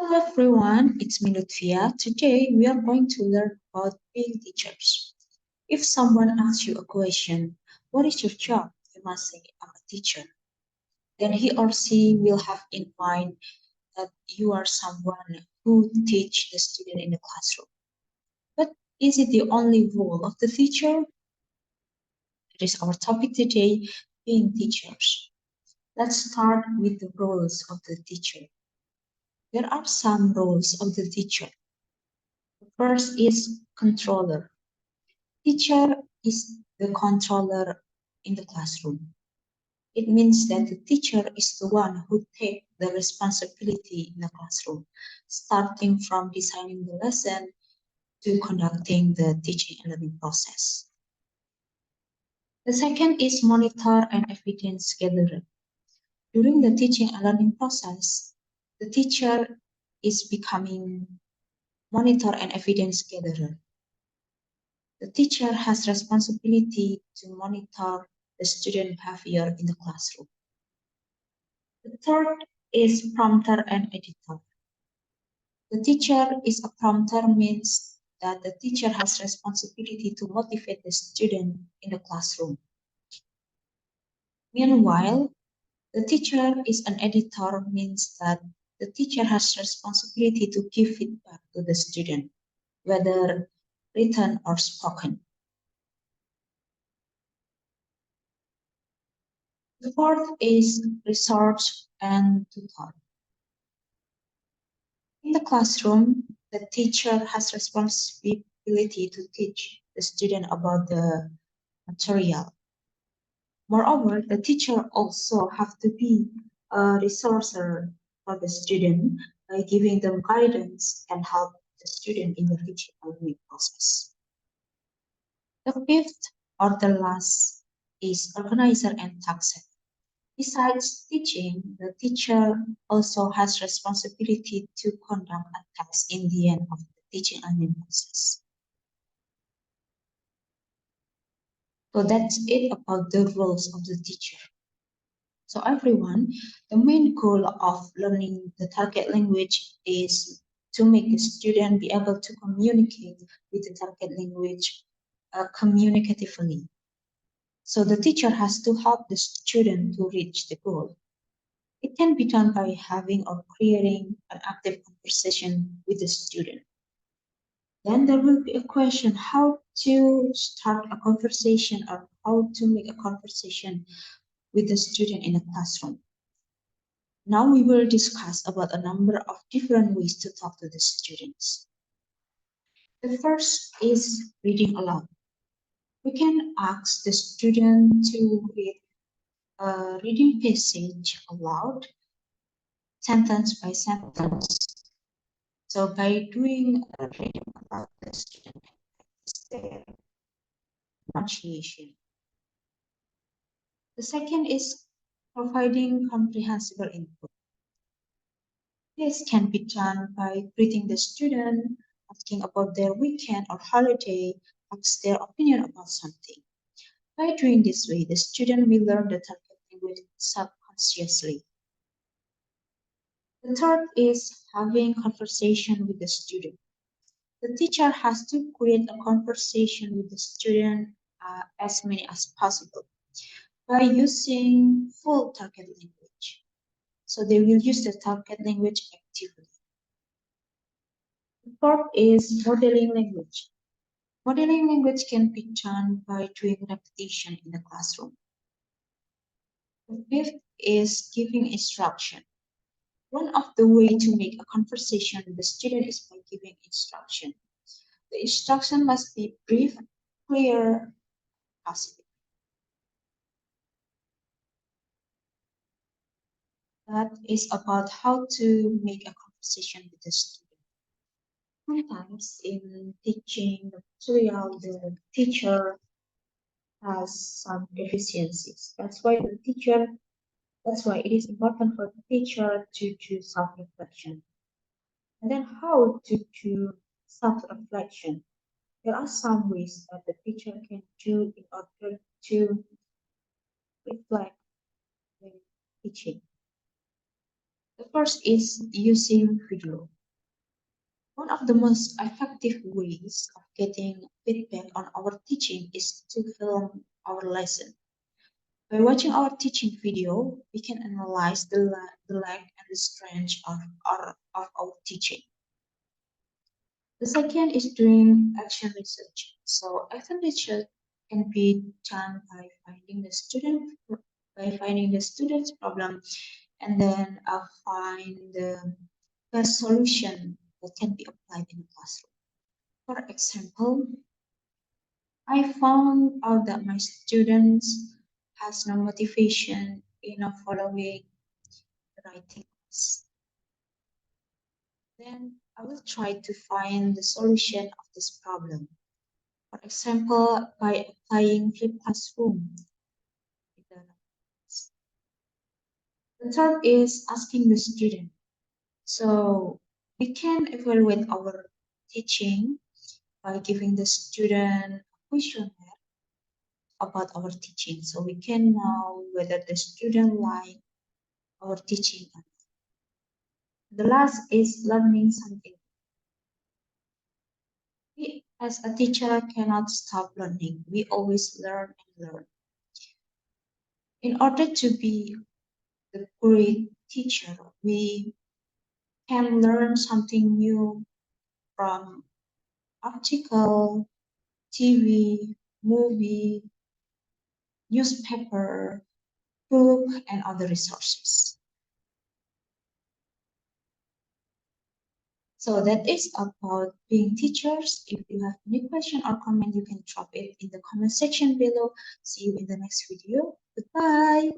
Hello everyone, it's me Luthfia. Today we are going to learn about being teachers. If someone asks you a question, what is your job? You must say, I'm a teacher. Then he or she will have in mind that you are someone who teach the student in the classroom. But is it the only role of the teacher? It is our topic today, being teachers. Let's start with the roles of the teacher. There are some roles of the teacher. The first is controller. Teacher is the controller in the classroom. It means that the teacher is the one who takes the responsibility in the classroom, starting from designing the lesson to conducting the teaching and learning process. The second is monitor and evidence gatherer. During the teaching and learning process, the teacher is becoming monitor and evidence gatherer. The teacher has responsibility to monitor the student behavior in the classroom. The third is prompter and editor. The teacher is a prompter means that the teacher has responsibility to motivate the student in the classroom. Meanwhile, the teacher is an editor means that the teacher has responsibility to give feedback to the student, whether written or spoken. The fourth is research and tutor. In the classroom, the teacher has responsibility to teach the student about the material. Moreover, the teacher also have to be a resourcer for the student by giving them guidance and help the student in the teaching and learning process. The fifth or the last is organizer and task. Besides teaching, the teacher also has responsibility to conduct a task in the end of the teaching and learning process. So that's it about the roles of the teacher. So everyone, the main goal of learning the target language is to make the student be able to communicate with the target language communicatively. So the teacher has to help the student to reach the goal. It can be done by having or creating an active conversation with the student. Then there will be a question how to start a conversation or how to make a conversation with the student in a classroom. Now we will discuss about a number of different ways to talk to the students. The first is reading aloud. We can ask the student to read a reading passage aloud, sentence by sentence. So by doing a reading aloud, the student practice their pronunciation. The second is providing comprehensible input. This can be done by greeting the student, asking about their weekend or holiday, ask their opinion about something. By doing this way, the student will learn the target language subconsciously. The third is having conversation with the student. The teacher has to create a conversation with the student as many as possible by using full target language. So they will use the target language actively. The fourth is modeling language. Modeling language can be done by doing repetition in the classroom. The fifth is giving instruction. One of the ways to make a conversation with the student is by giving instruction. The instruction must be brief, clear, positive. That is about how to make a conversation with the student. Sometimes in teaching the material, the teacher has some deficiencies. That's why it is important for the teacher to do self-reflection. And then how to do self-reflection? There are some ways that the teacher can do in order to reflect when teaching. The The first is using video. One of the most effective ways of getting feedback on our teaching is to film our lesson. By watching our teaching video, we can analyze the lack and the strength of our teaching. The second is doing action research. So action research can be done by finding the student's problem and then find the best solution that can be applied in the classroom. For example, I found out that my students has no motivation in following the writing class. Then I will try to find the solution of this problem. For example, by applying flipped classroom. The third is asking the student. So we can evaluate our teaching by giving the student a questionnaire about our teaching. So we can know whether the student like our teaching. The last is learning something. We as a teacher cannot stop learning. We always learn and learn. In order to be the great teacher, we can learn something new from article, TV, movie, newspaper, book, and other resources. So that is about being teachers. If you have any question or comment, you can drop it in the comment section below. See you in the next video. Goodbye.